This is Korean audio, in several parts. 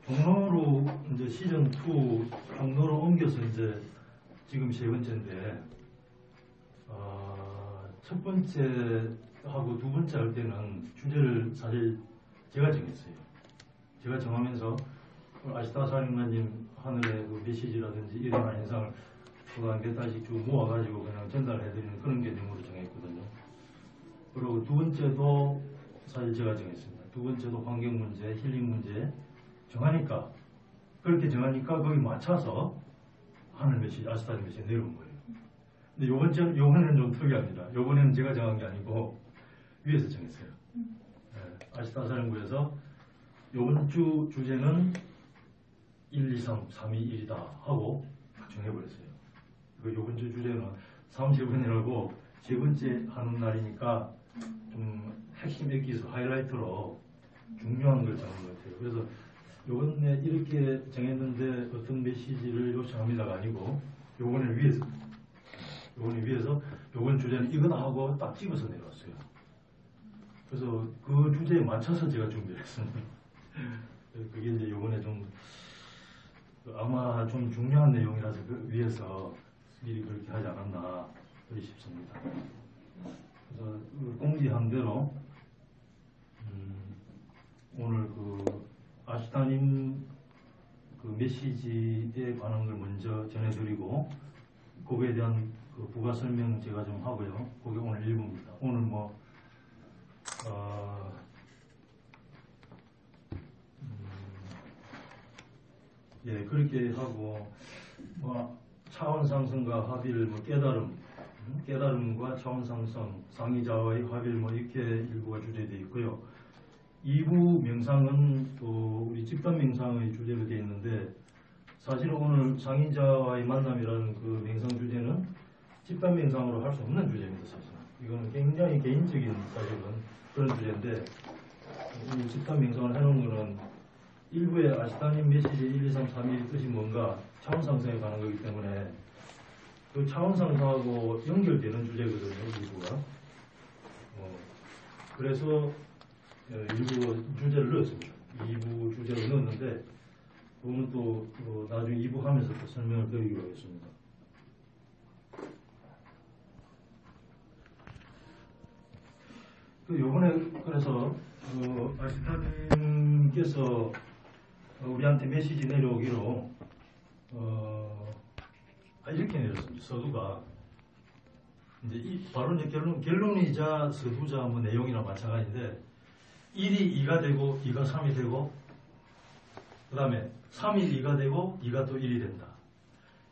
종로로 이제 시즌 2 종로로 옮겨서 이제 지금 세 번째인데, 첫 번째하고 두 번째 할 때는 주제를 사실 제가 정했어요. 제가 정하면서 아시타 사령관님 하늘의 그 메시지라든지 일어난 현상을 몇 달씩 쭉 모아가지고 그냥 전달해드리는 그런 개념으로 정했거든요. 그리고 두 번째도 사실 제가 정했습니다. 두 번째도 환경 문제, 힐링 문제 정하니까, 그렇게 정하니까 거기 맞춰서 하늘 메시지, 아시타 메시지 내려온 거예요. 근데 요번에는 좀 특이합니다. 요번에는 제가 정한 게 아니고 위에서 정했어요. 아시타 사령부에서 요번 주 주제는 1, 2, 3, 3, 2, 1이다 하고 정해버렸어요. 요번 주 주제는 37번이라고 세 번째 하는 날이니까 좀 핵심 액기수 하이라이트로 중요한 걸 정한 것 같아요. 그래서 요번에 이렇게 정했는데 어떤 메시지를 요청합니다가 아니고 요번에 위에서 요번 주제는 이거다 하고 딱 집어서 내려왔어요. 그래서 그 주제에 맞춰서 제가 준비를 했습니다. 그게 이제 요번에 좀 아마 좀 중요한 내용이라서 그 위에서 미리 그렇게 하지 않았나 싶습니다. 그래서 공지한 대로 오늘 그 아시타님 그 메시지에 관한 걸 먼저 전해드리고 그거에 대한 그 부가 설명 제가 좀 하고요. 그게 오늘 1부입니다. 오늘 그렇게 하고 차원 상승과 합일, 깨달음과 차원 상승, 상의자와의 합일 이렇게 일부가 주제되어 있고요. 2부 명상은 또 우리 집단 명상의 주제로 되어 있는데, 사실은 오늘 상의자와의 만남이라는 그 명상 주제는 집단 명상으로 할 수 없는 주제입니다. 사실 이거는 굉장히 개인적인 사실은 그런 주제인데, 이 집단 명상을 해놓은 거는 일부의 아시타님 메시지 1, 2, 3, 3의 뜻이 뭔가 차원 상승에 관한 거기 때문에 그 차원 상승하고 연결되는 주제거든요. 일부가. 그래서 일부 주제를 넣었습니다. 2부 주제를 넣었는데 그거는 또 나중에 2부 하면서 또 설명을 드리기로 하겠습니다. 요번에 그래서 아시타님께서 우리한테 메시지 내려오기로 이렇게 내렸습니다. 서두가 이제 바로 이제 결론이자 서두자 내용이나 마찬가지인데, 1이 2가 되고 2가 3이 되고, 그 다음에 3이 2가 되고 2가 또 1이 된다.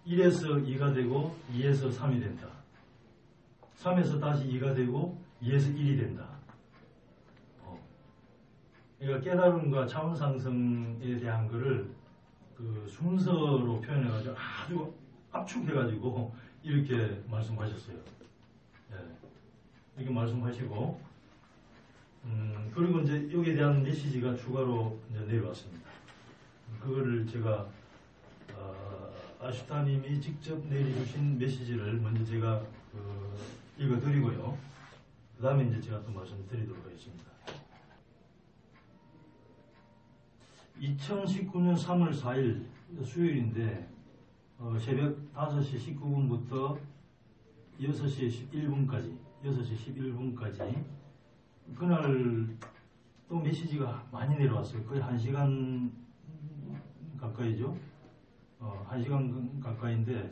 1에서 2가 되고 2에서 3이 된다. 3에서 다시 2가 되고 2에서 1이 된다. 그러니까 깨달음과 차원 상승에 대한 거를 그 순서로 표현해가지고 아주 압축해가지고 이렇게 말씀하셨어요. 이렇게 말씀하시고, 그리고 이제 여기에 대한 메시지가 추가로 이제 내려왔습니다. 그거를 제가 아시타님이 직접 내려주신 메시지를 먼저 제가 읽어드리고요. 그 다음에 이제 제가 또 말씀드리도록 하겠습니다. 2019년 3월 4일 수요일인데 새벽 5시 19분부터 6시 11분까지 그날 또 메시지가 많이 내려왔어요. 거의 1시간 가까이죠. 1시간 가까이인데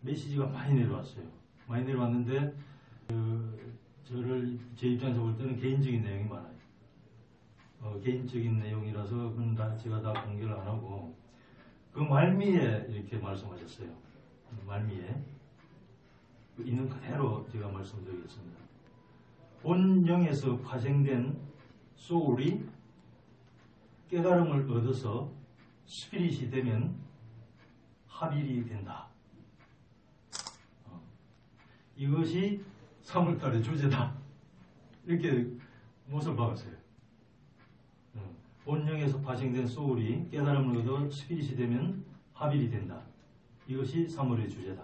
메시지가 많이 내려왔어요. 많이 내려왔는데 제 입장에서 볼 때는 개인적인 내용이 많아요. 개인적인 내용이라서 그건 제가 다 공개를 안 하고 그 말미에 이렇게 말씀하셨어요. 말미에 있는 그대로 제가 말씀드리겠습니다. 본영에서 파생된 소울이 깨달음을 얻어서 스피릿이 되면 합일이 된다. 이것이 3월달의 주제다. 이렇게 못을 박았어요. 본영에서 파생된 소울이 깨달음을 얻어 스피릿이 되면 합일이 된다. 이것이 3월의 주제다.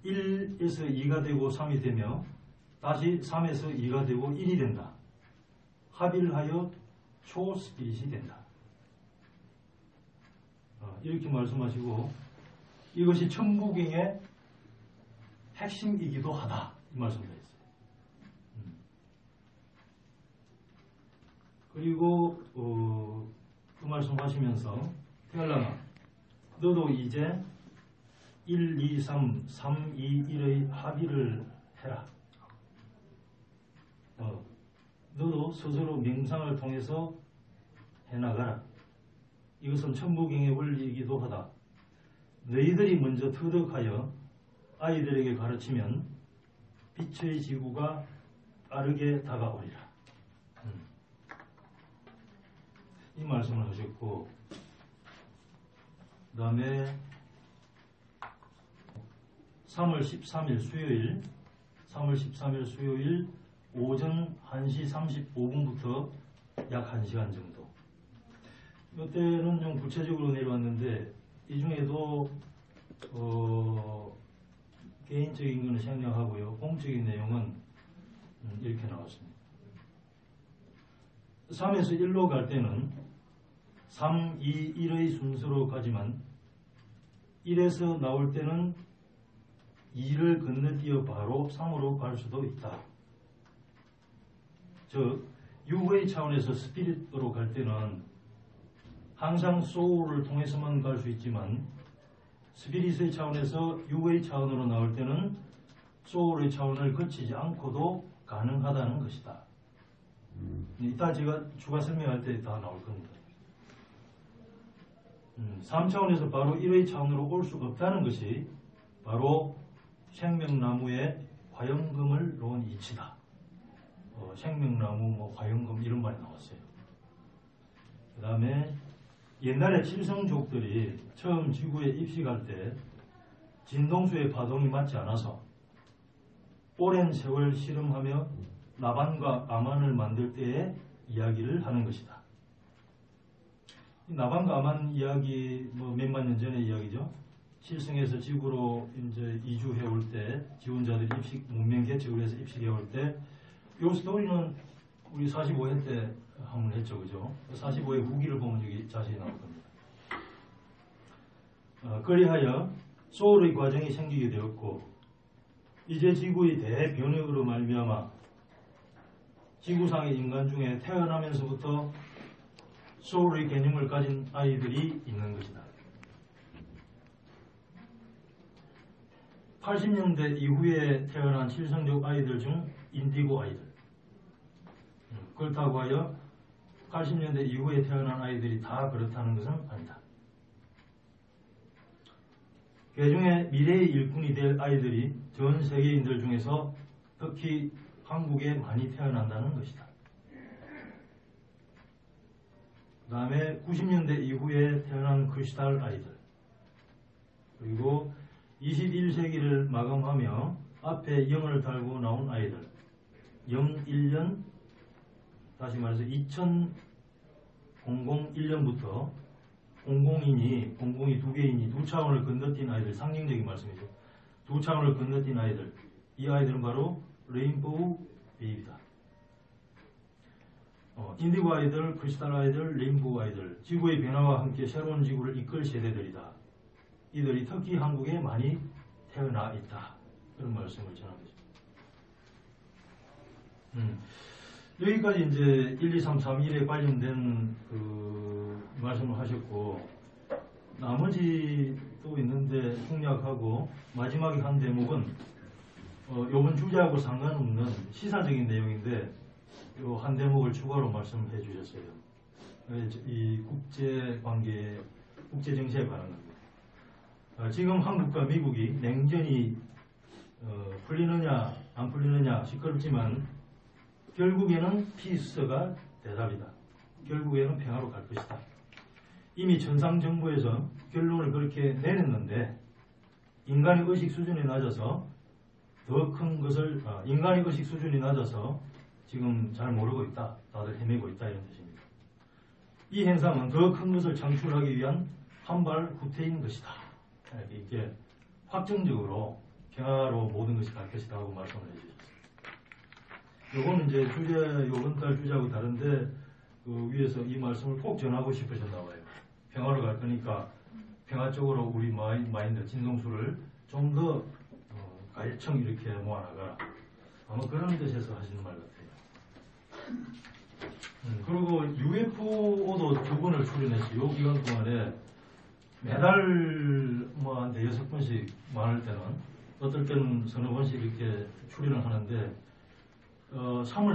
1에서 2가 되고 3이 되며 다시 3에서 2가 되고 1이 된다. 합일하여 초스피릿이 된다. 이렇게 말씀하시고 이것이 천부경의 핵심이기도 하다 이 말씀도 했어요. 그리고 그 말씀하시면서 태알랑아 너도 이제 1, 2, 3, 3, 2, 1의 합의를 해라. 너도 스스로 명상을 통해서 해나가라. 이것은 천부경의 원리이기도 하다. 너희들이 먼저 터득하여 아이들에게 가르치면 빛의 지구가 빠르게 다가오리라. 이 말씀을 하셨고, 그 다음에 3월 13일 수요일 오전 1시 35분부터 약 1시간 정도. 이때는 좀 구체적으로 내려왔는데 이 중에도 개인적인 것은 생략하고요. 공적인 내용은 이렇게 나왔습니다. 3에서 1로 갈 때는 3, 2, 1의 순서로 가지만 1에서 나올 때는 2를 건너뛰어 바로 3으로 갈 수도 있다. 즉 유의 차원에서 스피릿으로 갈 때는 항상 소울을 통해서만 갈 수 있지만 스피릿의 차원에서 유의 차원으로 나올 때는 소울의 차원을 거치지 않고도 가능하다는 것이다. 이따 제가 추가 설명할 때 다 나올 겁니다. 3차원에서 바로 1의 차원으로 올 수 없다는 것이 바로 생명나무의 화영금을 놓은 이치다. 생명나무, 화영금 이런 말이 나왔어요. 그 다음에 옛날에 칠성족들이 처음 지구에 입식할 때 진동수의 파동이 맞지 않아서 오랜 세월 실험하며 나반과 아만을 만들 때의 이야기를 하는 것이다. 나반과 아만 이야기 몇만 년 전의 이야기죠. 칠성에서 지구로 이제 이주해 올 때 지원자들이 문명 개척을 해서 입식해 올 때 이 스토리는 우리 45회 때 한번 했죠, 그죠? 45회 후기를 보면 여기 자세히 나올 겁니다. 그리하여 소울의 과정이 생기게 되었고 이제 지구의 대변혁으로 말미암아 지구상의 인간 중에 태어나면서부터 소울의 개념을 가진 아이들이 있는 것이다. 80년대 이후에 태어난 칠성족 아이들 중 인디고 아이들. 그렇다고 하여 80년대 이후에 태어난 아이들이 다 그렇다는 것은 아니다. 그중에 미래의 일꾼이 될 아이들이 전 세계인들 중에서 특히 한국에 많이 태어난다는 것이다. 그 다음에 90년대 이후에 태어난 크리스탈 아이들, 그리고 21세기를 마감하며 앞에 0을 달고 나온 아이들, 01년, 다시 말해서 2001년부터 공공이 두 개인이 두 차원을 건너뛴 아이들, 상징적인 말씀이죠. 두 차원을 건너뛴 아이들, 이 아이들은 바로 레인보우 베이비다. 인디고 아이들, 크리스탈 아이들, 레인보우 아이들, 지구의 변화와 함께 새로운 지구를 이끌 세대들이다. 이들이 특히 한국에 많이 태어나 있다. 그런 말씀을 전합니다. 여기까지 이제 1, 2, 3, 3, 1에 관련된 그 말씀을 하셨고, 나머지 또 있는데 생략하고 마지막에 한 대목은 요번 주제하고 상관없는 시사적인 내용인데 요 한 대목을 추가로 말씀해 주셨어요. 이 국제관계, 국제정세에 관한 겁니다. 지금 한국과 미국이 냉전이 풀리느냐 안 풀리느냐 시끄럽지만 결국에는 피스가 대답이다. 결국에는 평화로 갈 것이다. 이미 천상정부에서 결론을 그렇게 내렸는데 인간의 의식 수준이 낮아서 더 큰 것을 인간의 의식 수준이 낮아서 지금 잘 모르고 있다. 다들 헤매고 있다. 이런 뜻입니다. 이 현상은 더 큰 것을 창출하기 위한 한 발 후퇴인 것이다. 이렇게 확정적으로 평화로 모든 것이 갈 것이다 하고 말씀을 해주셨습니다. 요거는 이제 요번 달 주제하고 다른데 그 위에서 이 말씀을 꼭 전하고 싶으셨나 봐요. 평화로 갈 거니까 평화적으로 우리 마인드, 진동수를 좀 더 갈청 이렇게 모아나가라. 아마 그런 뜻에서 하시는 말 같아요. 그리고 UFO도 2번을 출연했어요. 이 기간 동안에 매달 뭐 한 5-6번씩 많을 때는 어떨 때는 서너 번씩 이렇게 출연을 하는데 3월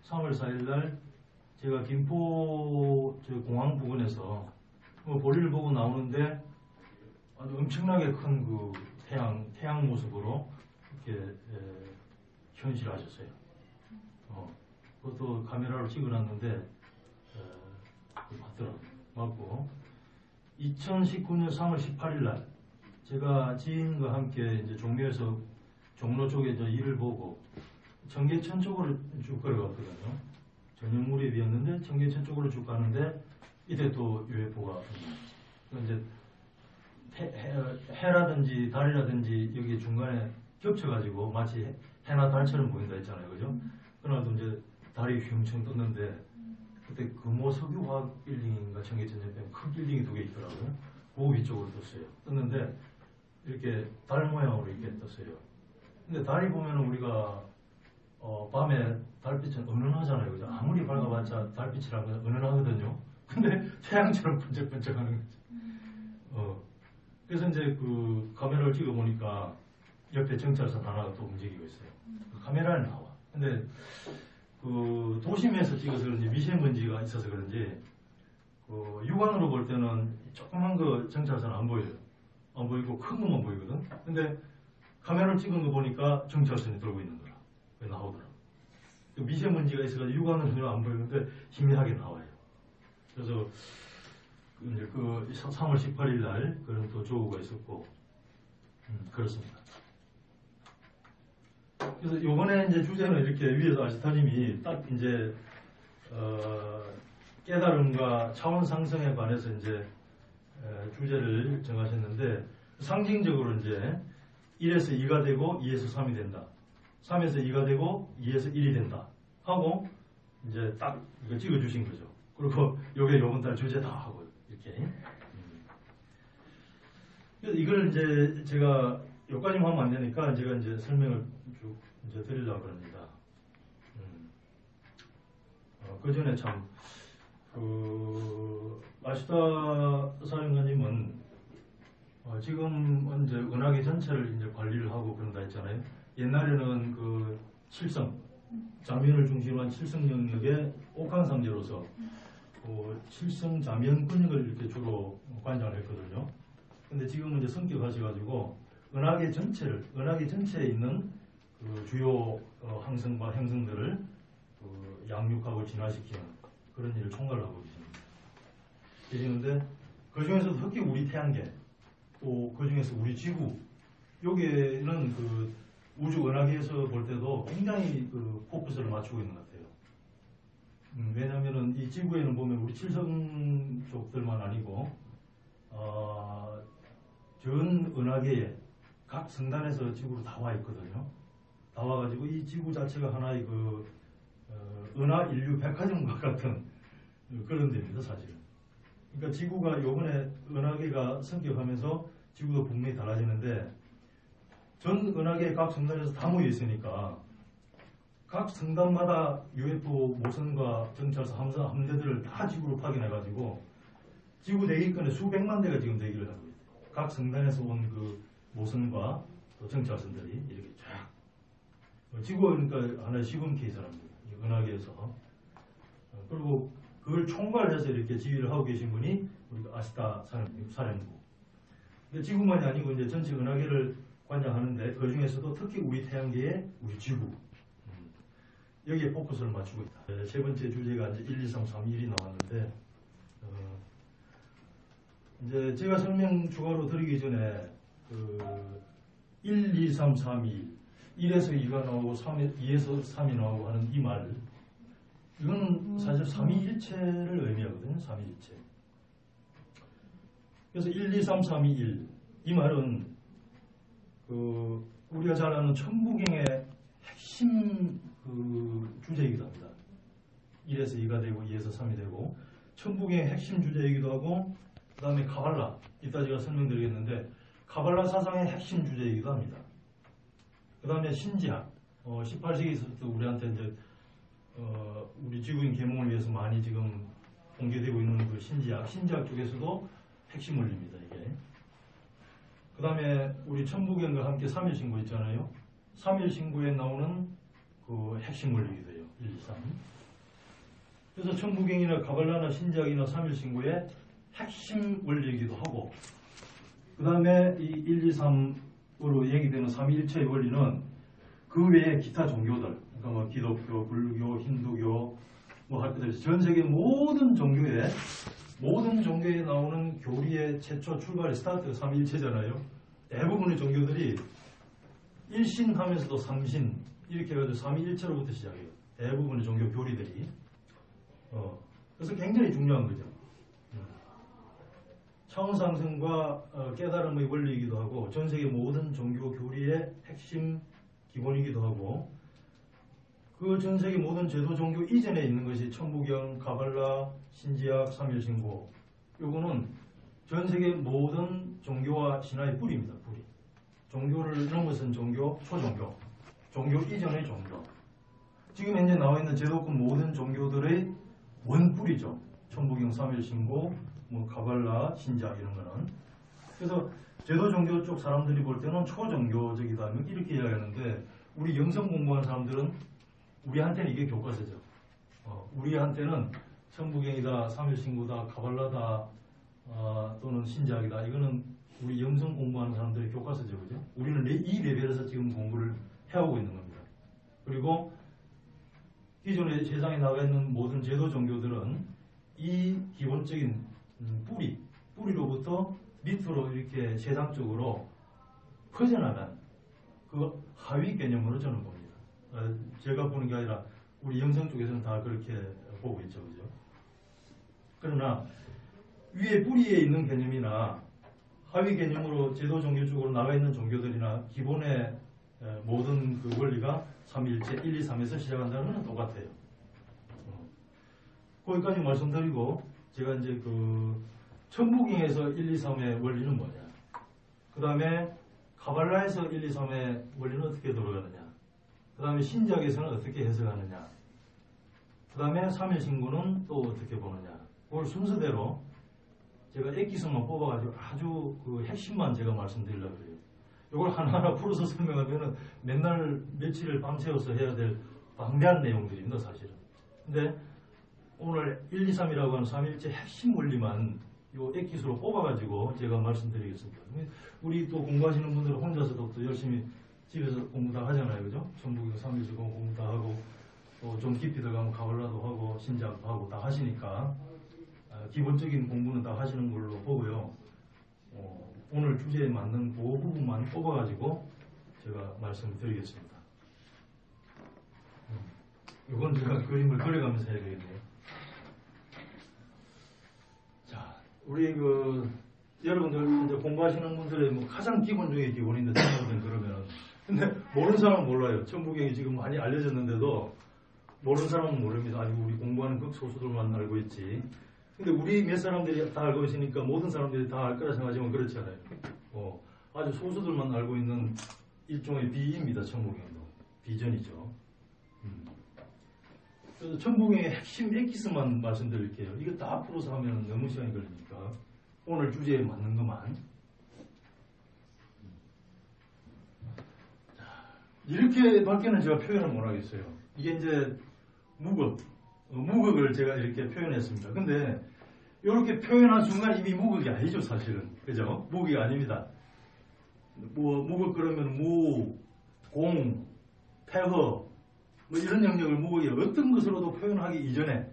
4일날 제가 김포 공항 부근에서 볼일을 보고 나오는데 아주 엄청나게 큰 그 태양 모습으로 이렇게 현실하셨어요. 그것도 카메라로 찍어놨는데 맞더라고요. 맞고 2019년 3월 18일날 제가 지인과 함께 이제 종묘에서 종로 쪽에 일을 보고 청계천 쪽으로 쭉 걸어갔거든요. 저녁 무렵이었는데 청계천 쪽으로 쭉 가는데 이때 또 UFO가 이제 해라든지 달이라든지 여기 중간에 겹쳐가지고 마치 해나 달처럼 보인다 했잖아요, 그죠? 그날도 이제 달이 휘엄청 떴는데 그때 금호석유화학 빌딩인가 청계천 옆에 큰 빌딩이 2개 있더라고요. 그 위쪽으로 떴는데 이렇게 달 모양으로 이렇게 떴어요. 근데 달이 보면은 우리가 밤에 달빛은 은은하잖아요, 그죠? 아무리 밝아봤자 달빛이란 건 은은하거든요. 근데 태양처럼 번쩍번쩍하는 거죠. 그래서 이제 그 카메라를 찍어 보니까 옆에 정찰선 하나가 또 움직이고 있어요. 그 카메라에 나와. 근데 그 도심에서 찍어서 그런지 미세먼지가 있어서 그런지 그 육안으로 볼 때는 조그만 그 정찰선 안 보여요. 안 보이고 큰 것만 보이거든. 근데 카메라를 찍은 거 보니까 정찰선이 돌고 있는 거라. 나오더라. 그 미세먼지가 있어가지고 육안으로 전혀 안 보이는데 희미하게 나와요. 그래서 이제 그 3월 18일 날 그런 또 조우가 있었고 그렇습니다. 그래서 요번에 이제 주제는 이렇게 위에서 아시타님이 딱 이제 깨달음과 차원 상승에 관해서 이제 주제를 정하셨는데 상징적으로 이제 1에서 2가 되고 2에서 3이 된다. 3에서 2가 되고 2에서 1이 된다. 하고 이제 딱 이거 찍어주신 거죠. 그리고 요게 요번 달 주제 다 하고 이렇게. 그래서 이걸 이제 제가 여기까지만 하면 안 되니까 제가 이제 설명을 쭉 이제 드리려고 합니다. 그 전에 참, 아시다 사령관님은 지금 이제 은하계 전체를 이제 관리를 하고 그런다 했잖아요. 옛날에는 그 칠성, 자면을 중심으로 한 칠성 영역의 옥황상제로서 칠성 자면 근육을 이렇게 주로 관장을 했거든요. 근데 지금은 이제 성격하셔가지고 은하계 전체에 있는 그 주요 항성과 행성들을 양육하고 진화시키는 그런 일을 총괄을 하고 계시는데 그 중에서도 특히 우리 태양계 또 그 중에서 우리 지구 여기에는 그 우주 은하계에서 볼 때도 굉장히 그 포커스를 맞추고 있는 것 같아요. 왜냐하면은 이 지구에는 보면 우리 칠성 쪽들만 아니고 전 은하계에 각 성단에서 지구로 다 와 있거든요. 다 와가지고 이 지구 자체가 하나의 그 은하 인류 백화점과 같은 그런 데입니다, 사실은. 그러니까 지구가 요번에 은하계가 성격하면서 지구도 분명히 달라지는데 전 은하계 각 성단에서 다 모여 있으니까 각 성단마다 UFO 모선과 정찰선 함대들을 다 지구로 파견해가지고 지구 대기권에 수백만 대가 지금 대기를 하고 있어요. 각 성단에서 온 그 모선과 또 정찰선들이 이렇게 쫙. 지구가 그러니까 하나의 시범 케이스랍니다. 은하계에서. 그리고 그걸 총괄해서 이렇게 지휘를 하고 계신 분이 우리가 아시다 사령부. 근데 지구만이 아니고 이제 전체 은하계를 관장하는데 그 중에서도 특히 우리 태양계의 우리 지구. 여기에 포커스를 맞추고 있다. 세 번째 주제가 이제 1, 2, 3, 3, 1이 나왔는데, 이제 제가 설명 추가로 드리기 전에, 1, 2, 3, 3, 2, 1에서 2가 나오고 2에서 3이 나오고 하는 이 말, 이거는 사실 삼위일체를 의미하거든요. 삼위일체. 그래서 1, 2, 3, 3, 2, 1. 이 말은, 우리가 잘 아는 천부경의 핵심 주제이기도 합니다. 1에서 2가 되고 2에서 3이 되고 천부경의 핵심 주제이기도 하고 그 다음에 카발라, 이따 제가 설명드리겠는데 카발라 사상의 핵심 주제이기도 합니다. 그 다음에 신지학, 18세기에서부터 우리한테 이제 우리 지구인 계몽을 위해서 많이 지금 공개되고 있는 그 신지학 쪽에서도 핵심 원리입니다, 이게. 그 다음에 우리 천부경과 함께 3일 신고 있잖아요. 3일 신고에 나오는 그 핵심 원리이기도 해요, 1, 2, 3. 그래서 천부경이나 가발라나 신지학이나 3일 신고의 핵심 원리이기도 하고, 그 다음에 이 1, 2, 3으로 얘기되는 삼위일체의 원리는 그 외에 기타 종교들, 그러니까 뭐 기독교, 불교, 힌두교, 뭐 할 것들, 전 세계 모든 종교에 나오는 교리의 최초 출발의 스타트가 삼위일체잖아요. 대부분의 종교들이 일신하면서도 삼신 이렇게 해가지고 삼위일체로부터 시작해요. 대부분의 종교 교리들이. 그래서 굉장히 중요한 거죠. 차원상승과 깨달음의 원리이기도 하고 전 세계 모든 종교 교리의 핵심 기본이기도 하고 그 전 세계 모든 제도 종교 이전에 있는 것이 천부경, 가발라, 신지학, 삼일신고. 요거는 전 세계 모든 종교와 신화의 뿌리입니다. 뿌리. 종교를 넘어선 종교, 초종교. 종교 이전의 종교. 지금 현재 나와 있는 제도권 모든 종교들의 원뿌리죠. 천부경, 삼일신고, 뭐 가발라, 신지학 이런 거는. 그래서 제도 종교 쪽 사람들이 볼 때는 초종교적이다 이렇게 이야기하는데 우리 영성 공부하는 사람들은 우리한테는 이게 교과서죠. 우리한테는 천부경이다, 삼일신고다, 가발라다, 또는 신지학이다. 이거는 우리 영성 공부하는 사람들의 교과서죠, 그죠? 우리는 이 레벨에서 지금 공부를 해오고 있는 겁니다. 그리고 기존에 세상에 나가 있는 모든 제도 종교들은 이 기본적인 뿌리로부터 밑으로 이렇게 세상적으로 퍼져나간 그 하위 개념으로 저는 봅니다. 제가 보는 게 아니라 우리 영성 쪽에서는 다 그렇게 보고 있죠, 그죠? 그러나 위에 뿌리에 있는 개념이나 하위 개념으로 제도 종교 쪽으로 나가 있는 종교들이나 기본의 모든 그 원리가 삼위일체 1, 2, 3에서 시작한다는 건 똑같아요. 거기까지 말씀드리고 제가 이제 그 천부경에서 1, 2, 3의 원리는 뭐냐, 그 다음에 가발라에서 1, 2, 3의 원리는 어떻게 돌아가느냐, 그 다음에 신지학에서는 어떻게 해석하느냐, 그 다음에 삼일신고는 또 어떻게 보느냐, 그걸 순서대로 제가 액기서만 뽑아가지고 아주 그 핵심만 제가 말씀드리려고 그래요. 이걸 하나하나 풀어서 설명하면은 맨날 며칠을 밤새워서 해야 될 방대한 내용들입니다, 사실은. 근데 오늘 1, 2, 3이라고 하는 삼일체 핵심 원리만 요 액기수로 뽑아가지고 제가 말씀드리겠습니다. 우리 또 공부하시는 분들은 혼자서도 또 열심히 집에서 공부 다 하잖아요, 그죠? 전부 삼일체 공부 다 하고 또 좀 깊이 들어가면 가발라도 하고 신작도 하고 다 하시니까 기본적인 공부는 다 하시는 걸로 보고요. 오늘 주제에 맞는 그 부분만 뽑아가지고 제가 말씀드리겠습니다. 이건 제가 그림을 그려가면서 해야 되겠네요. 자, 우리 여러분들 이제 공부하시는 분들의 뭐 가장 기본 중에 기본인데 그러면은 근데 모르는 사람은 몰라요. 천부경이 지금 많이 알려졌는데도 모르는 사람은 모릅니다. 아니 우리 공부하는 극소수들만 알고 있지. 근데 우리 몇 사람들이 다 알고 있으니까 모든 사람들이 다 알 거라 생각하지만 그렇지 않아요. 아주 소수들만 알고 있는 일종의 비입니다. 천부경도 비전이죠. 그래서 천부경의 핵심 액기스만 말씀드릴게요. 이거 다 풀어서 하면 너무 시간이 걸리니까 오늘 주제에 맞는 것만. 이렇게 밖에는 제가 표현을 못 하겠어요. 이게 이제 무극을 제가 이렇게 표현했습니다. 근데 이렇게 표현한 순간 이미 무극이 아니죠, 사실은. 그죠? 무극이 아닙니다. 뭐 무극 그러면 무, 공, 폐허 뭐 이런 영역을 무극이 어떤 것으로도 표현하기 이전에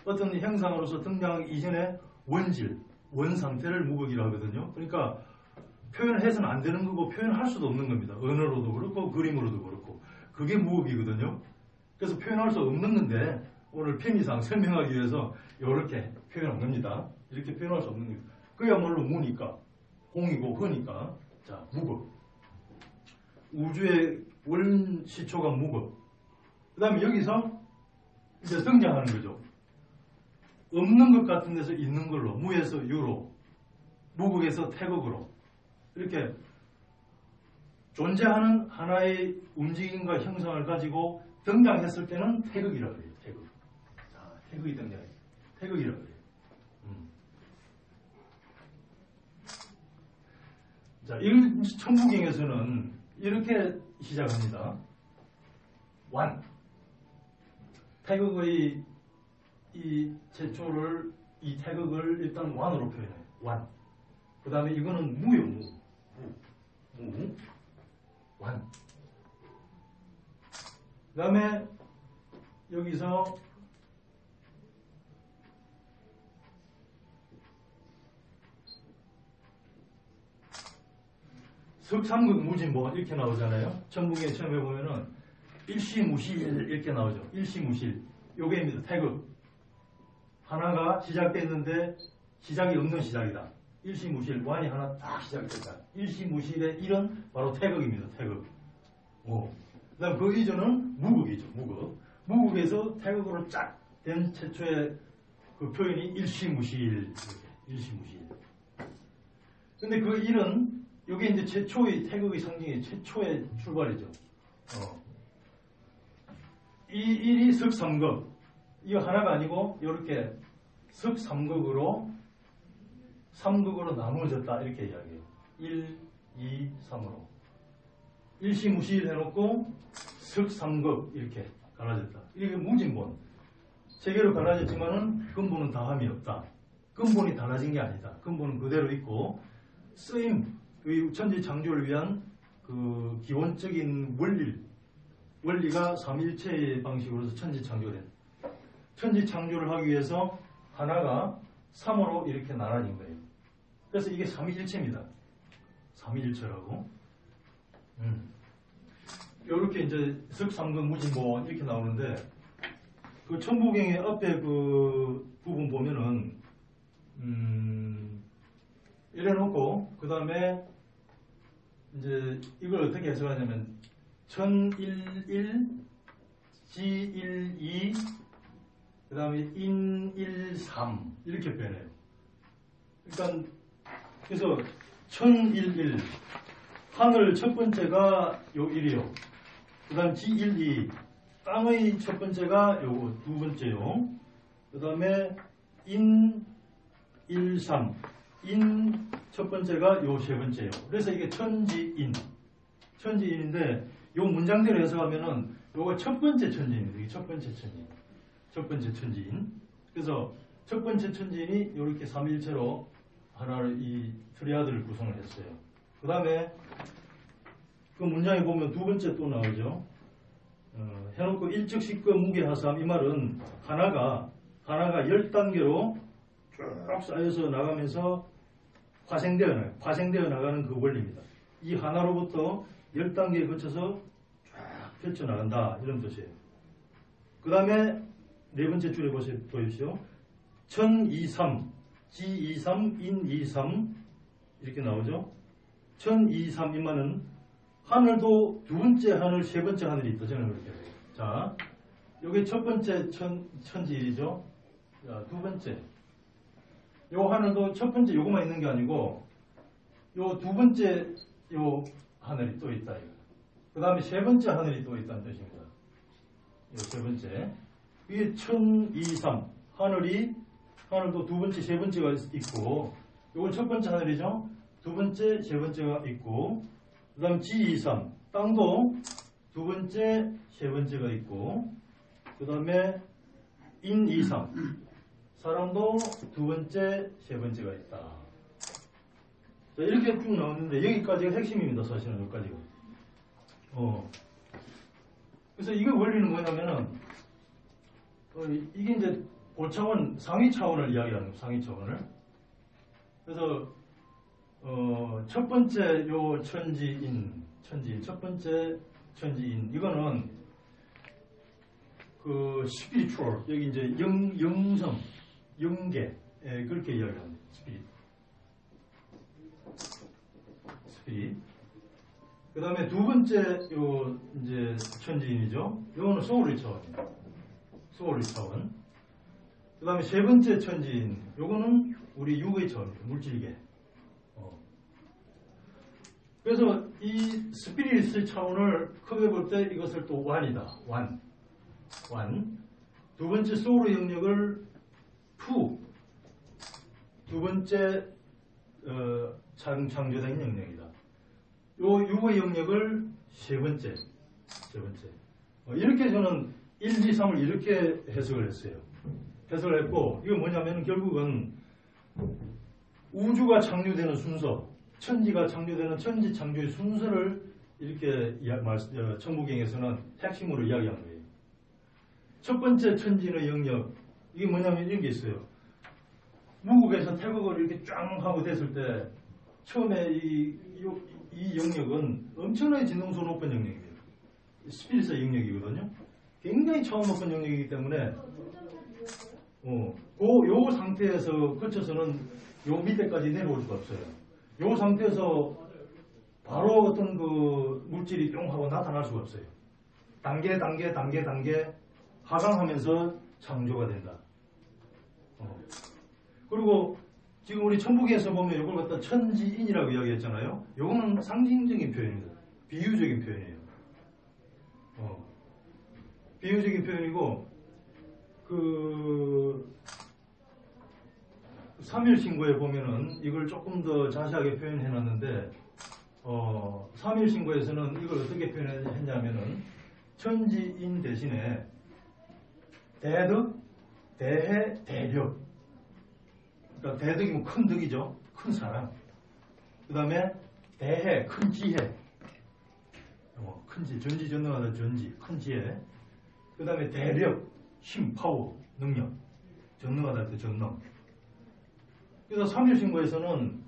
어떤 형상으로서 등장하기 이전에 원질, 원 상태를 무극이라고 하거든요. 그러니까 표현을 해서는 안 되는 거고 표현할 수도 없는 겁니다. 언어로도 그렇고 그림으로도 그렇고 그게 무극이거든요. 그래서 표현할 수 없는 건데 오늘 편의상 설명하기 위해서 이렇게 표현한 겁니다. 이렇게 표현할 수 없는 겁니다. 그야말로 무니까 공이고 허니까 자 무극. 우주의 원시초가 무극. 그 다음에 여기서 이제 등장하는 거죠. 없는 것 같은 데서 있는 걸로 무에서 유로 무극에서 태극으로 이렇게 존재하는 하나의 움직임과 형상을 가지고 등장했을 때는 태극이라고 해요. 태극. 자, 태극이 등장해요. 태극이라고 해요. 자, 이 천부경에서는 이렇게 시작합니다. 완. 태극의 이 제초를, 이 태극을 일단 완으로 표현해요. 완. 그 다음에 이거는 무요, 무. 완. 그 다음에 여기서 석삼극 무진보 이렇게 나오잖아요. 천부경에 처음에 보면은 일시무실 이렇게 나오죠. 일시무실. 요게입니다. 태극. 하나가 시작됐는데 시작이 없는 시작이다. 일시무실. 완이 하나 딱 시작됐다. 일시무실의 일은 바로 태극입니다. 태극. 그 다음 그 이전은 무극이죠. 무극. 무극에서 태극으로 쫙 된 최초의 그 표현이 일시무실. 일시무실. 근데 그 일은 이게 이제 최초의 태극의 상징이 최초의 출발이죠. 이 일이 석삼극. 이거 하나가 아니고 이렇게 석삼극으로 삼극으로 나누어졌다 이렇게 이야기해요. 1, 2, 3으로. 일시무실 해놓고 석삼극 이렇게 갈라졌다. 이게 무진본. 세 개로 갈라졌지만은 근본은 다함이 없다. 근본이 달라진 게 아니다. 근본은 그대로 있고 쓰임, 천지창조를 위한 그 기본적인 원리가 삼일체의 방식으로서 천지창조된. 천지창조를 하기 위해서 하나가 3으로 이렇게 나눠진 거예요. 그래서 이게 삼위일체입니다. 삼위일체라고. 이렇게 이제 석삼극 무진본 이렇게 나오는데 그 천부경의 앞에 그 부분 보면은 이래 놓고 그 다음에 이제 이걸 어떻게 해석하냐면 천일일, 지일이, 그 다음에 인일삼 이렇게 표현해요. 그러니까 그래서 천일일 하늘 첫 번째가 요 1이요. 그 다음 지일이 땅의 첫 번째가 요거 두 번째요. 그 다음에 인일삼 인 첫 번째가 요 세 번째요. 그래서 이게 천지인인데 요 문장대로 해석하면은 요거 첫 번째 천지인입니다. 이게 첫 번째 천지인. 첫 번째 천지인. 그래서 첫 번째 천지인이 이렇게 삼일체로 하나를 이 트리아드를 구성을 했어요. 그 다음에 그 문장에 보면 두 번째 또 나오죠. 해놓고 일적식그 무게하삼 이 말은 하나가 10단계로 쭉 쌓여서 나가면서 파생되어 나가는 그 원리입니다. 이 하나로부터 10단계에 거쳐서 쫙 펼쳐나간다 이런 뜻이에요. 그 다음에 네 번째 줄에 보십시오. 천23, 지23, 인23 이렇게 나오죠. 천23 이만은 하늘도 두 번째 하늘, 세 번째 하늘이 있다. 저는 그렇게 해요. 자, 요게 첫 번째 천지일이죠. 자, 두 번째. 요 하늘도 첫 번째 요거만 있는 게 아니고 요 두 번째 요 하늘이 또 있다. 그 다음에 세 번째 하늘이 또 있다는 뜻입니다. 요 세 번째. 이게 천23 하늘도 두 번째, 세 번째가 있고 요건 첫 번째 하늘이죠. 두 번째, 세 번째가 있고 그 다음 G23 땅도 두 번째, 세 번째가 있고 그 다음에 인23 사람도 두 번째, 세 번째가 있다. 자, 이렇게 쭉 나오는데 여기까지가 핵심입니다. 사실은 여기까지가. 그래서 이거 원리는 뭐냐면은 이게 이제 고차원, 상위 차원을 이야기하는 거예요. 상위 차원을. 그래서 첫 번째 요 천지인, 첫 번째 천지인 이거는 그 스피리추얼 여기 이제 영성, 영계 그렇게 이야기합니다. 스피릿. 그 다음에 두 번째 요 이제 천지인이죠. 요거는 소울의 차원입니다. 소울의 차원. 그 다음에 세 번째 천지인 요거는 우리 육의 차원입니다. 물질계. 그래서 이 스피릿의 차원을 크게 볼 때 이것을 또 완이다. 완. 두 번째 소울의 영역을 투. 두 번째 창조된 영역이다. 요 유의 영역을 세 번째. 이렇게 저는 1, 2, 3을 이렇게 해석을 했어요. 해석을 했고, 이거 뭐냐면 결국은 우주가 창조되는 순서, 천지가 창조되는 천지 창조의 순서를 이렇게 천부경에서는 핵심으로 이야기한 거예요. 첫 번째 천지의 영역, 이게 뭐냐면 이런 게 있어요. 무국에서 태국을 이렇게 쫙 하고 됐을 때 처음에 이 영역은 엄청나게 진동수 높은 영역이에요. 스피릿의 영역이거든요. 굉장히 차원 높은 영역이기 때문에 요 상태에서 거쳐서는 요 밑에까지 내려올 수가 없어요. 요 상태에서 바로 어떤 그 물질이 뿅 하고 나타날 수가 없어요. 단계 하강하면서 창조가 된다. 그리고 지금 우리 천부경에서 보면 이걸 갖다 천지인이라고 이야기했잖아요. 이거는 상징적인 표현입니다. 비유적인 표현이에요. 비유적인 표현이고, 그 삼일신고에 보면은 이걸 조금 더 자세하게 표현해 놨는데, 삼일신고에서는 이걸 어떻게 표현했냐면은 천지인 대신에 대덕, 대해, 대력. 그러니까 대덕이면 큰 덕이죠. 큰 사랑. 그 다음에 대해, 큰 지혜. 큰 지혜, 전지전능하다 전지, 큰 지혜. 그 다음에 대력, 힘, 파워, 능력. 전능하다 할 때 전능. 그래서 삼일신고에서는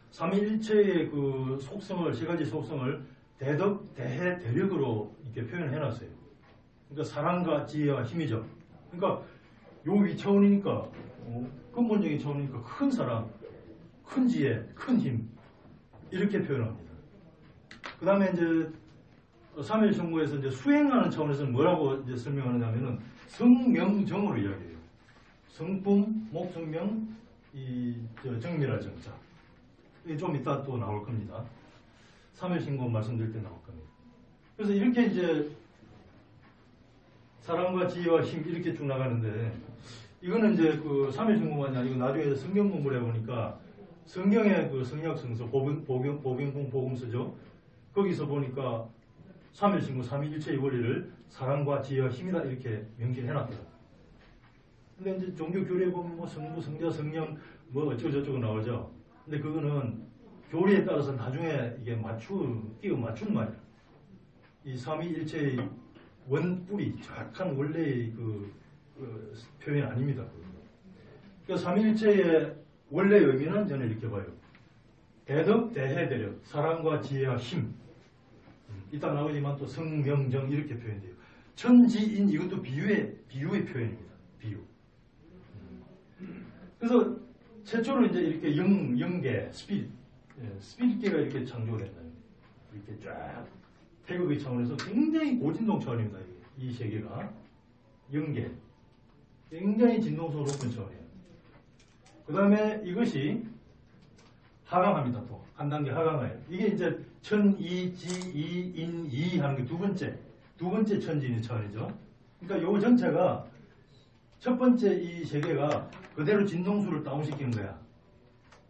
삼위일체의 그 속성을, 세 가지 속성을 대덕, 대해, 대력으로 이렇게 표현해 놨어요. 그러니까 사랑과 지혜와 힘이죠. 그러니까 요 위차원이니까, 근본적인 차원이니까 큰 사랑, 큰 지혜, 큰 힘. 이렇게 표현합니다. 그 다음에 이제 삼일신고에서 이제 수행하는 차원에서는 뭐라고 이제 설명하느냐면은 성명정으로 이야기해요. 성품, 목성명, 정밀할 정자. 이게 좀 이따 또 나올 겁니다. 삼일신고 말씀드릴 때 나올 겁니다. 그래서 이렇게 이제 사랑과 지혜와 힘 이렇게 쭉 나가는데, 이거는 이제 그 삼일신고만이 아니고 나중에 성경 공부를 해보니까 성경의 그 성약성서 보병공 복음서죠. 거기서 보니까 삼일신고 삼위일체의 원리를 사랑과 지혜와 힘이다 이렇게 명시해놨더라고요. 근데 이제 종교 교리에 보면 뭐 성부, 성자, 성령 뭐 어쩌고저쩌고 나오죠. 근데 그거는 교리에 따라서 나중에 이게 끼워 맞춘 말이에요. 이 삼위일체의 원뿌리, 정확한 원래의 그 표현이 아닙니다. 그러니까 삼위일체의 원래 의미는 저는 이렇게 봐요. 대덕, 대해, 대력, 사랑과 지혜와 힘. 이따 나오지만 또 성명정 이렇게 표현돼요. 천지인 이것도 비유의 표현입니다. 비유. 그래서 최초로 이제 이렇게 영계, 스피릿계가 이렇게 창조가 된다. 이렇게 쫙 태극의 차원에서 굉장히 고진동 차원입니다. 이 세계가 영계, 굉장히 진동수 높은 차원이에요. 그 다음에 이것이 하강합니다. 또 한 단계 하강해요. 이게 이제 천이, 지이, 인이 하는 게 두 번째 천지인 차원이죠. 그러니까 요 전체가 첫 번째 이 세계가 그대로 진동수를 다운시키는 거야.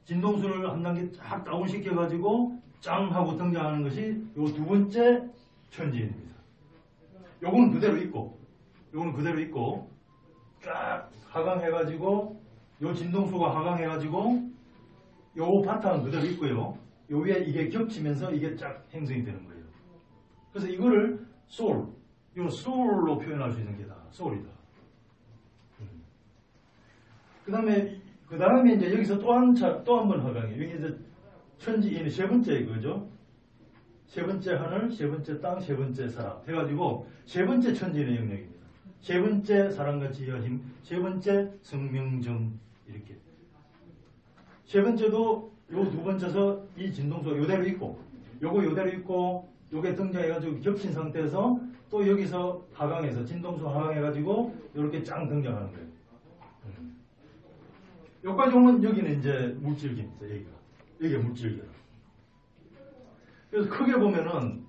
진동수를 한 단계 쫙 다운시켜가지고 짱 하고 등장하는 것이 요 두 번째 천지인입니다. 요거는 그대로 있고 쫙 하강해가지고 요 진동수가 하강해가지고 요 바탕은 그대로 있고요. 요 위에 이게 겹치면서 이게 쫙 형성이 되는 거예요. 그래서 이거를 소울, 이건 소울로 표현할 수 있는 게 다 소울이다. 그 다음에 이제 여기서 또 한 번 하강해요. 여기 이제 천지인의 세 번째 이거죠. 세 번째 하늘, 세 번째 땅, 세 번째 사람 해가지고 세 번째 천지인의 영역입니다. 세 번째 사랑과 지혜와 힘, 세 번째 성명정 이렇게. 세 번째도 요 두 번째서 이 진동수가 요대로 있고, 요거 요대로 있고, 요게 등장해가지고 겹친 상태에서 또 여기서 하강해서 진동수 하강해가지고 요렇게 짱 등장하는 거예요. 여기까지 오면 여기는 이제 물질기입니다. 여기가 물질기라. 그래서 크게 보면은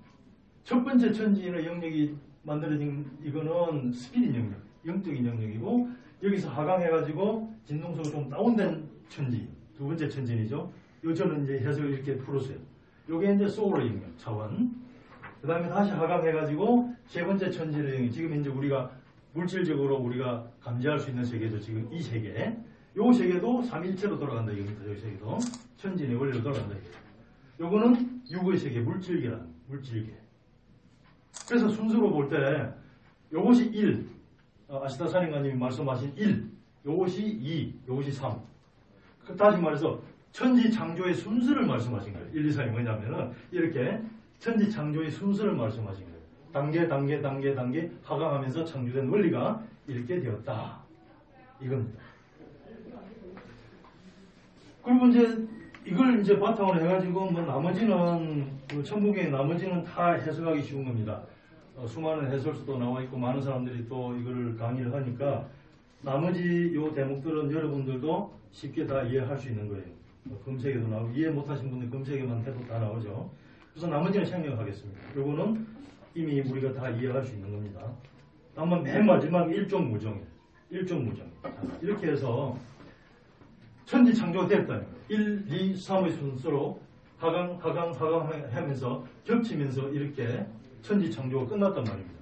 첫 번째 천지인의 영역이 만들어진 이거는 스피릿 영역, 영적인 영역이고 여기서 하강해가지고 진동속으로 좀 다운된 천지, 두 번째 천지이죠. 요 저는 이제 해석을 이렇게 풀었어요. 요게 이제 소울의 영역, 차원. 그 다음에 다시 하강해가지고 세 번째 천지의 영역, 지금 이제 우리가 물질적으로 우리가 감지할 수 있는 세계죠. 지금 이 세계. 요 세계도 삼일체로 돌아간다 이겁니다. 요 세계도. 천지의 원리로 돌아간다 이거죠. 요거는 육의 세계, 물질계라는 물질계. 그래서 순서로 볼 때 요것이 1, 아시다 사령관님이 말씀하신 1, 요것이 2, 요것이 3. 다시 말해서 천지 창조의 순서를 말씀하신 거예요. 1, 2, 3이 뭐냐면은 이렇게 천지 창조의 순서를 말씀하신 거예요. 단계 하강하면서 창조된 원리가 이렇게 되었다. 이겁니다. 그리고 이제 이걸 이제 바탕으로 해가지고 뭐 나머지는 그 천부경의 나머지는 다 해석하기 쉬운 겁니다. 수많은 해설서도 나와 있고 많은 사람들이 또 이걸 강의를 하니까 나머지 요 대목들은 여러분들도 쉽게 다 이해할 수 있는 거예요. 검색에도 나오고 이해 못하신 분들 검색에만 해도 다 나오죠. 그래서 나머지는 생략하겠습니다. 요거는 이미 우리가 다 이해할 수 있는 겁니다. 다만 맨 마지막 일종무정이에요. 일종무정. 이렇게 해서 천지 창조가 됐다는 거예요. 1, 2, 3의 순서로 하강 하면서 겹치면서 이렇게 천지 창조가 끝났단 말입니다.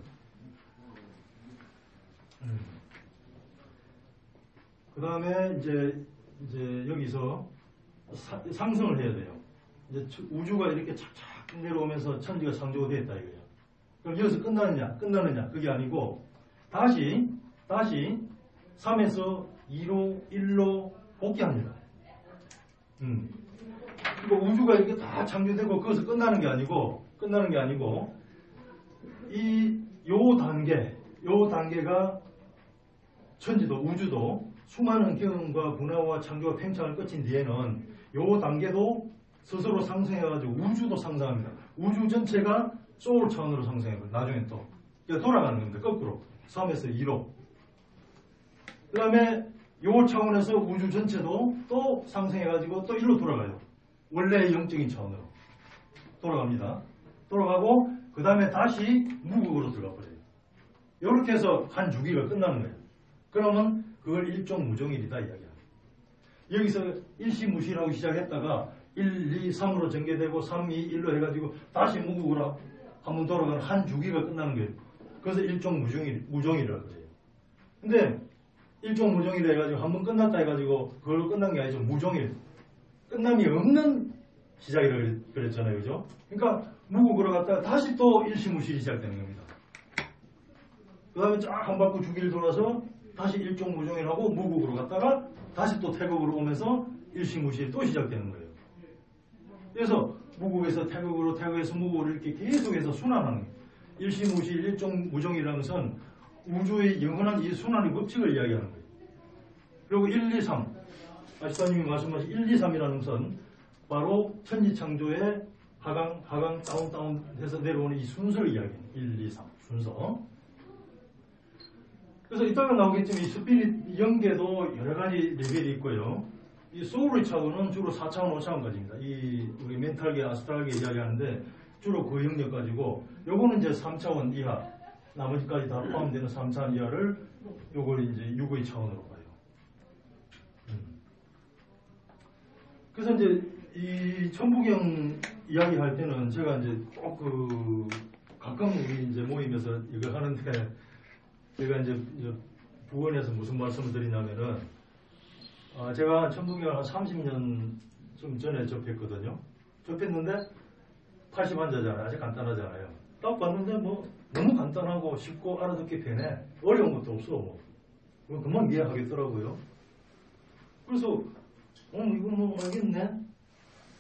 그 다음에 이제 여기서 상승을 해야 돼요. 이제 우주가 이렇게 착착 내려오면서 천지가 창조가 됐다 이거예요. 그럼 여기서 끝나느냐? 그게 아니고 다시 3에서 2로 1로 복귀합니다. 그리고 우주가 이렇게 다 창조되고 거기서 끝나는 게 아니고 요 단계가 천지도 우주도 수많은 경험과 분화와 창조와 팽창을 거친 뒤에는 요 단계도 스스로 상승해가지고 우주도 상승합니다. 우주 전체가 소울 차원으로 상승해요. 나중에 또 돌아가는 겁니다. 거꾸로 3에서 2로. 그 다음에 요 차원에서 우주 전체도 또 상승해가지고 또 1로 돌아가요. 원래의 영적인 차원으로 돌아갑니다. 돌아가고 그 다음에 다시 무극으로 들어가 버려요. 이렇게 해서 한 주기가 끝나는 거예요. 그러면 그걸 일종무정일이다 이야기합니다. 여기서 일시무실하고 시작했다가 1, 2, 3으로 전개되고 3, 2, 1로 해가지고 다시 무극으로 한번 돌아가는 한 주기가 끝나는 거예요. 그래서 일종무정일이라고 그래요. 근데 일종무정일 해가지고 한번 끝났다 해가지고 그걸로 끝난 게 아니죠. 무정일. 끝남이 없는 시작이라고 그랬잖아요. 그죠? 그러니까 무극으로 갔다가 다시 또 일시무실이 시작되는 겁니다. 그 다음에 쫙 한 바퀴 주기를 돌아서 다시 일종무정일하고 무극으로 갔다가 다시 또 태극으로 오면서 일시무실이 또 시작되는 거예요. 그래서 무극에서 태극으로 태극에서 무극으로 이렇게 계속해서 순환하는 거예요. 일시무실 일종무정이라는 것은 우주의 영원한 이 순환의 법칙을 이야기하는 거예요. 그리고 1, 2, 3 아시다님이 말씀하신 1, 2, 3이라는 것은 바로 천지창조의 하강 다운 해서 내려오는 이 순서를 이야기해요. 1, 2, 3 순서. 그래서 이따가 나오겠지만 이 스피릿 영계도 여러 가지 레벨이 있고요. 이 소울의 차원은 주로 4차원, 5차원까지입니다. 이 우리 멘탈계, 아스트랄계 이야기하는데 주로 그 영역 가지고 요거는 이제 3차원 이하, 나머지까지 다 포함되는 3차원 이하를 요걸 이제 6의 차원으로 봐요. 그래서 이제 이 천부경 이야기할 때는 제가 이제 꼭 가끔 우리 이제 모임에서 이걸 하는데 제가 이제 부원에서 무슨 말씀을 드리냐면은 제가 천부경을 한 30년 좀 전에 접했거든요. 접했는데 80환자잖아요. 아주 간단하잖아요. 딱 봤는데 뭐 너무 간단하고 쉽고 알아듣기 편해. 어려운 것도 없어. 뭐 금방 이해하겠더라고요. 그래서 이거 뭐 알겠네.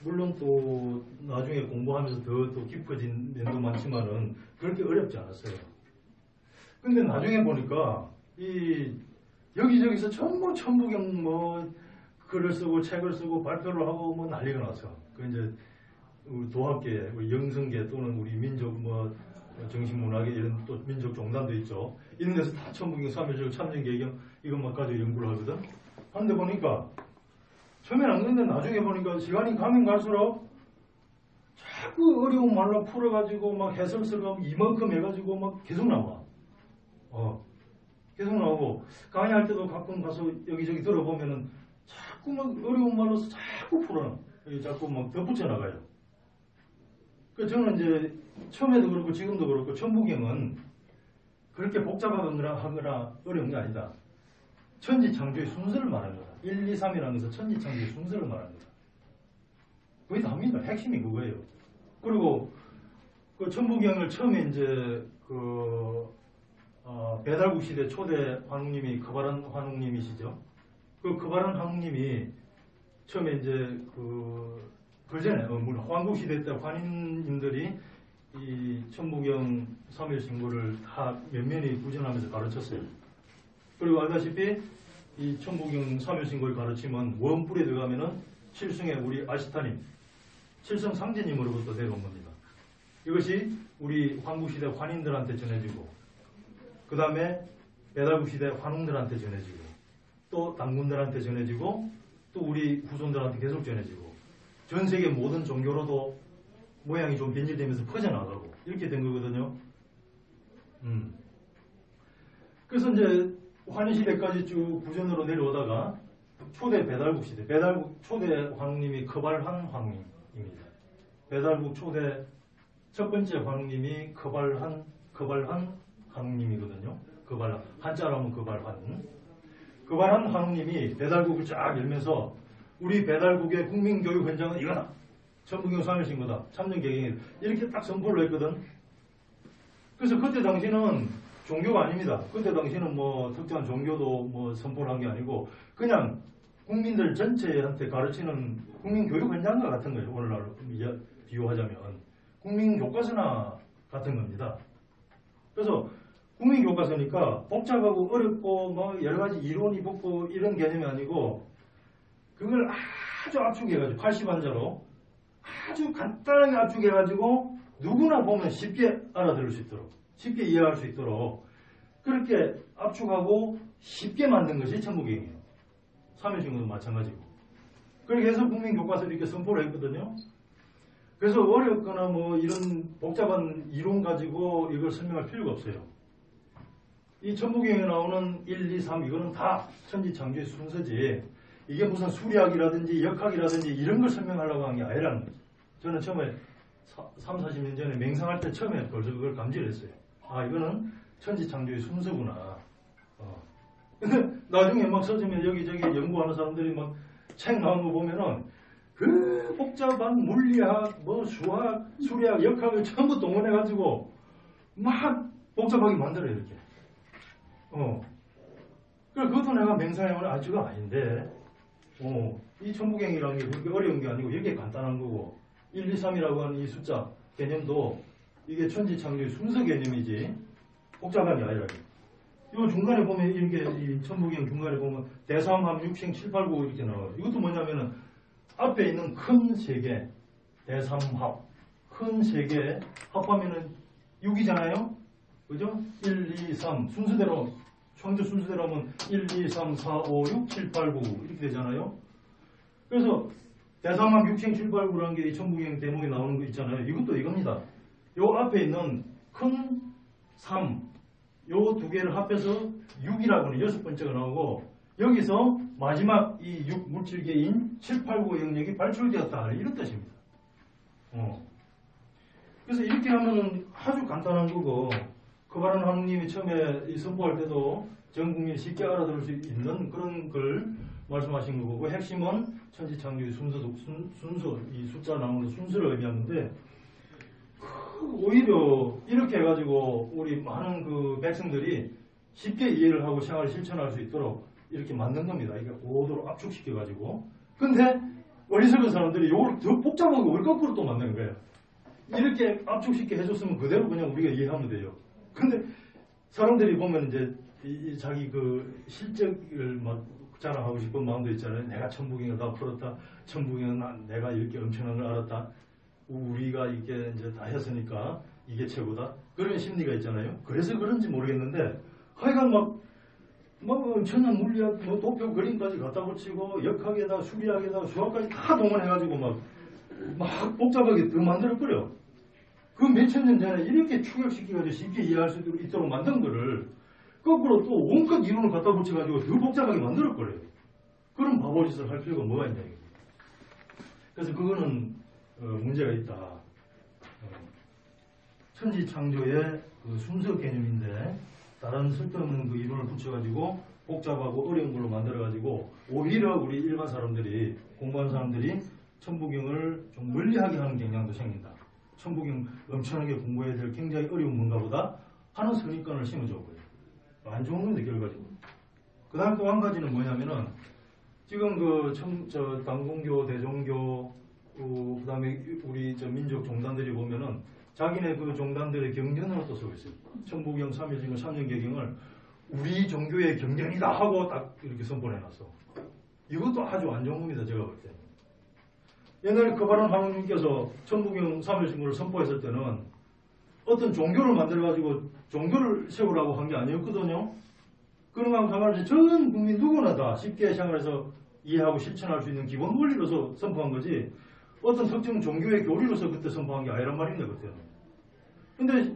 물론 또 나중에 공부하면서 더 깊어진 면도 많지만은 그렇게 어렵지 않았어요. 근데 나중에 보니까 이 여기저기서 전부 천부경 뭐 글을 쓰고 책을 쓰고 발표를 하고 뭐 난리가 났어. 그 이제 도학계, 우리 영성계 또는 우리 민족 뭐 정신문학계 이런 또 민족 종단도 있죠. 이런 데서 다 천부경, 삼일절, 참전계경 이것만 가지고 연구를 하거든. 한데 보니까 처음에는 안 그랬는데 나중에 보니까 시간이 가면 갈수록 자꾸 어려운 말로 풀어가지고 막 해설서가 이만큼 해가지고 막 계속 나와. 계속 나오고 강의할 때도 가끔 가서 여기저기 들어보면은 자꾸 막 어려운 말로 자꾸 풀어놔. 자꾸 막 덧붙여 나가요. 그 저는 이제 처음에도 그렇고 지금도 그렇고 천부경은 그렇게 복잡하거나 어려운 게 아니다. 천지창조의 순서를 말하는 거다. 1, 2, 3이라는 것은 천지창조의 순서를 말하는 거다. 그게 답니다. 핵심이 그거예요. 그리고 그 천부경을 처음에 이제 배달국 시대 초대 환웅님이 커바란 환웅님이시죠. 그 커바란 환웅님이 처음에 이제 그전에 물론 황국 시대 때 환인님들이 이 천부경 3일 신고를 다 면면히 구전하면서 가르쳤어요. 그리고 알다시피 이 천부경 3일 신고를 가르치면 원뿔에 들어가면은 칠승의 우리 아시타님, 칠성 상제님으로부터 내려온 겁니다. 이것이 우리 황국시대 환인들한테 전해지고 그 다음에 배달국시대 환웅들한테 전해지고 또 당군들한테 전해지고 또 우리 후손들한테 계속 전해지고 전 세계 모든 종교로도 모양이 좀 변질되면서 퍼져나가고 이렇게 된 거거든요. 그래서 이제 환인시대까지 쭉 구전으로 내려오다가 초대 배달국 시대, 배달국 초대 환웅님이 커발한 환웅입니다. 배달국 초대 첫 번째 환웅님이 커발한 환웅님이거든요. 커발한 한자로 하면 커발한 환웅님이 배달국을 쫙 열면서 우리 배달국의 국민교육 현장은 이거다. 천부경 3일 신고다. 참전개경이다. 이렇게 딱 선포를 했거든. 그래서 그때 당시는 종교가 아닙니다. 그때 당시는 뭐 특정한 종교도 뭐 선포를 한 게 아니고 그냥 국민들 전체한테 가르치는 국민교육 현장과 같은 거예요. 오늘날로 비유하자면 국민교과서나 같은 겁니다. 그래서 국민교과서니까 복잡하고 어렵고 뭐 여러 가지 이론이 붙고 이런 개념이 아니고 그걸 아주 압축해가지고 80한자로 아주 간단하게 압축해가지고 누구나 보면 쉽게 알아들을 수 있도록 쉽게 이해할 수 있도록 그렇게 압축하고 쉽게 만든 것이 천부경이에요. 3일신고도 마찬가지고 그렇게 해서 국민교과서를 이렇게 선포를 했거든요. 그래서 어렵거나 뭐 이런 복잡한 이론 가지고 이걸 설명할 필요가 없어요. 이 천부경에 나오는 1, 2, 3 이거는 다 천지창조의 순서지 이게 무슨 수리학이라든지 역학이라든지 이런 걸 설명하려고 한 게 아니라는 거죠. 저는 처음에 3, 40년 전에 맹상할 때 처음에 벌써 그걸 감지를 했어요. 아 이거는 천지창조의 순서구나. 근데 나중에 막 서점에 여기저기 연구하는 사람들이 막 책 나온 거 보면은 그 복잡한 물리학, 뭐 수학, 수리학, 역학을 전부 동원해가지고 막 복잡하게 만들어요 이렇게. 그것도 내가 맹상해보면 아주가 아닌데 이 천부경이라는 게 그렇게 어려운 게 아니고 이게 간단한 거고 1, 2, 3이라고 하는 이 숫자 개념도 이게 천지창조의 순서 개념이지 복잡한 게 아니라 이 중간에 보면 이렇게 이 천부경 중간에 보면 대삼함, 육생, 7, 8, 9 이렇게 나와요. 이것도 뭐냐면은 앞에 있는 큰 세 개 대삼합 큰 세 개 합하면은 6이잖아요. 그죠? 1, 2, 3 순서대로 창조 순서대로 하면 1, 2, 3, 4, 5, 6, 7, 8, 9 이렇게 되잖아요. 그래서 대삼합, 육생, 7, 8, 9라는 게 이 천부경 대목에 나오는 거 있잖아요. 이것도 이겁니다. 요 앞에 있는 큰 3 요 두 개를 합해서 6이라고 하는 여섯 번째가 나오고 여기서 마지막 이 6 물질계인 7, 8, 9 영역이 발출되었다. 이런 뜻입니다. 그래서 이렇게 하면은 아주 간단한 거고 커바란 환웅님이 처음에 이 선포할 때도 전 국민이 쉽게 알아들을 수 있는 그런 걸 말씀하신 거고 그 핵심은 천지창조의 순서, 이 숫자 나오는 순서를 의미하는데 오히려 이렇게 해가지고 우리 많은 그 백성들이 쉽게 이해를 하고 생활을 실천할 수 있도록 이렇게 만든 겁니다. 이게 고도로 압축시켜가지고. 근데 어리석은 사람들이 이걸 더 복잡하고 월거꾸로 또 만드는 거예요. 이렇게 압축시켜 해줬으면 그대로 그냥 우리가 이해하면 돼요. 근데 사람들이 보면 이제 자기 그 실적을 막 자랑하고 싶은 마음도 있잖아요. 내가 천부경을 다 풀었다. 천부경은 내가 이렇게 엄청난 걸 알았다. 우리가 이게 이제 다 했으니까 이게 최고다. 그런 심리가 있잖아요. 그래서 그런지 모르겠는데 하여간 막 엄청난 물리학, 도표 그림까지 갖다 붙이고 역학에다 수리학에다 수학까지 다 동원해가지고 막 막 복잡하게 더 만들어버려. 그 몇천 년 전에 이렇게 추격시켜가지고 쉽게 이해할 수 있도록 만든 거를 거꾸로 또 온갖 이론을 갖다 붙여가지고 더 복잡하게 만들어버려요. 그런 바보짓을 할 필요가 뭐가 있냐. 그래서 그거는 문제가 있다. 천지창조의 그 순서 개념인데 다른 쓸데없는 그 이론을 붙여가지고 복잡하고 어려운 걸로 만들어가지고 오히려 우리 일반 사람들이 공부하는 사람들이 천부경을 좀 멀리하게 하는 경향도 생긴다. 천부경 엄청나게 공부해야 될 굉장히 어려운 뭔가 보다 하는 선입관을 심어줘 버려요. 안 좋은 건데 결과적으로. 그 다음 또 한 가지는 뭐냐면은 지금 당공교, 대종교, 그 다음에 우리 민족 종단들이 보면은 자기네 그 종단들의 경전으로 또 쓰고 있어요. 천부경, 삼일신경, 삼연계경을 우리 종교의 경전이다 하고 딱 이렇게 선포를 해놨어. 이것도 아주 안 좋은 겁니다, 제가 볼 때. 옛날에 커바란 하느님께서 천부경, 삼일신경을 선포했을 때는 어떤 종교를 만들어가지고 종교를 세우라고 한 게 아니었거든요. 그런 거하고 상관없이 전 국민 누구나 다 쉽게 생활해서 이해하고 실천할 수 있는 기본 원리로서 선포한 거지 어떤 특정 종교의 교리로서 그때 선포한 게 아니란 말입니다, 그때는. 근데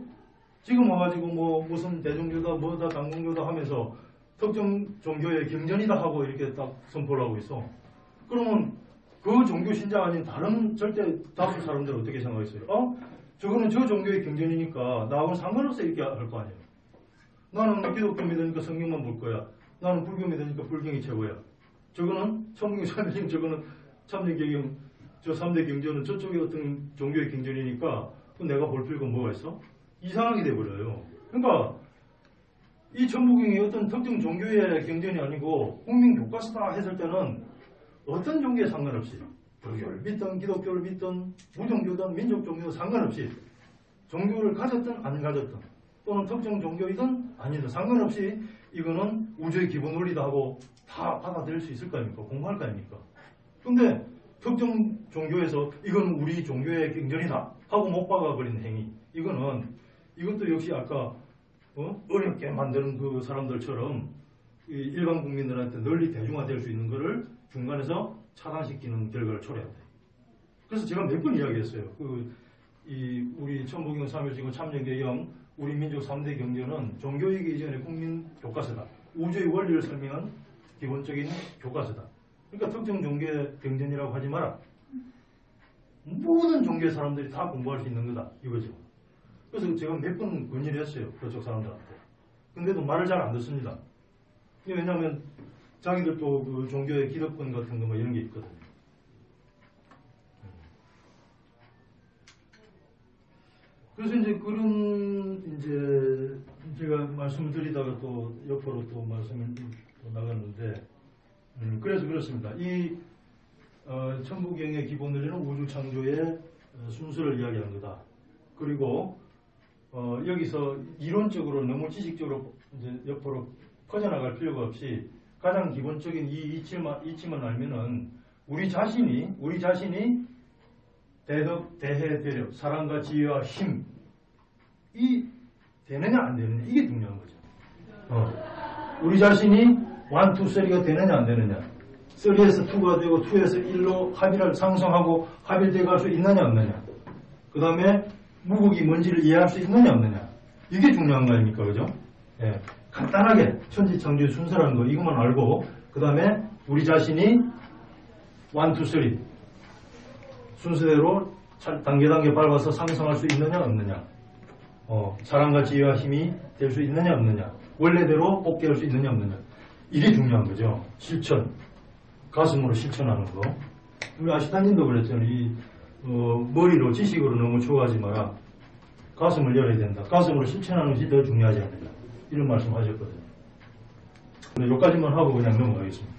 지금 와가지고 뭐 무슨 대종교다 뭐다 당공교다 하면서 특정 종교의 경전이다 하고 이렇게 딱 선포를 하고 있어. 그러면 그 종교 신자 아닌 다른 절대 다른 사람들은 어떻게 생각했어요? 저거는 저 종교의 경전이니까 나하고는 상관없어 이렇게 할 거 아니에요. 나는 기독교 믿으니까 성경만 볼 거야. 나는 불교 믿으니까 불경이 최고야. 저거는 천부경, 삼일신경, 저거는 참여계경, 저 3대 경전은 저쪽에 어떤 종교의 경전이니까 내가 볼 필요가 뭐가 있어? 이상하게 돼버려요. 그러니까 이 천부경이 어떤 특정 종교의 경전이 아니고 국민 교과서다 했을 때는 어떤 종교에 상관없이 불교를 믿든 기독교를 믿든 무종교든 민족종교든 상관없이 종교를 가졌든 안 가졌든 또는 특정 종교이든 아니든 상관없이 이거는 우주의 기본 원리다 하고 다 받아들일 수 있을 거 아닙니까? 공부할 거 아닙니까? 근데 특정 종교에서 이건 우리 종교의 경전이다 하고 못 박아버린 행위 이것도 역시 아까 어렵게 만드는 그 사람들처럼 일반 국민들한테 널리 대중화될 수 있는 거를 중간에서 차단시키는 결과를 초래한다. 그래서 제가 몇 번 이야기했어요. 우리 천부경, 삼일신경, 참여계경, 우리 민족 3대 경전은 종교이기 이전의 국민 교과서다. 우주의 원리를 설명한 기본적인 교과서다. 그러니까 특정 종교의 경전이라고 하지 마라. 모든 종교의 사람들이 다 공부할 수 있는 거다. 이거죠. 그래서 제가 몇 번 건의를 했어요. 그쪽 사람들한테. 근데도 말을 잘 안 듣습니다. 왜냐하면 자기들도 그 종교의 기득권 같은 거 뭐 이런 게 있거든요. 그래서 이제 제가 말씀을 드리다가 또 옆으로 또 말씀을 또 나갔는데, 그래서 그렇습니다. 이 천부경의 기본 원리는 우주 창조의 순서를 이야기한 거다. 그리고 여기서 이론적으로 너무 지식적으로 이제 옆으로 퍼져나갈 필요가 없이 가장 기본적인 이 이치만 알면은 우리 자신이 대덕, 대해, 대력, 사랑과 지혜와 힘, 이 되느냐 안 되느냐 이게 중요한 거죠. 우리 자신이 1, 2, 3가 되느냐 안 되느냐, 3에서 2가 되고 2에서 1로 합의를 상승하고 합일돼 갈 수 있느냐 없느냐, 그 다음에 무극이 뭔지를 이해할 수 있느냐 없느냐, 이게 중요한 거 아닙니까, 그죠? 예. 간단하게 천지창조의 순서라는 거 이것만 알고 그 다음에 우리 자신이 1, 2, 3 순서대로 단계 밟아서 상승할 수 있느냐 없느냐, 사랑과 지혜와 힘이 될 수 있느냐 없느냐, 원래대로 복귀할 수 있느냐 없느냐, 이게 중요한 거죠. 실천, 가슴으로 실천하는 거. 우리 아시타님도 그랬잖아요. 머리로 지식으로 너무 좋아하지 마라. 가슴을 열어야 된다. 가슴으로 실천하는 것이 더 중요하지 않느냐, 이런 말씀 하셨거든요. 여기까지만 하고 그냥 넘어가겠습니다.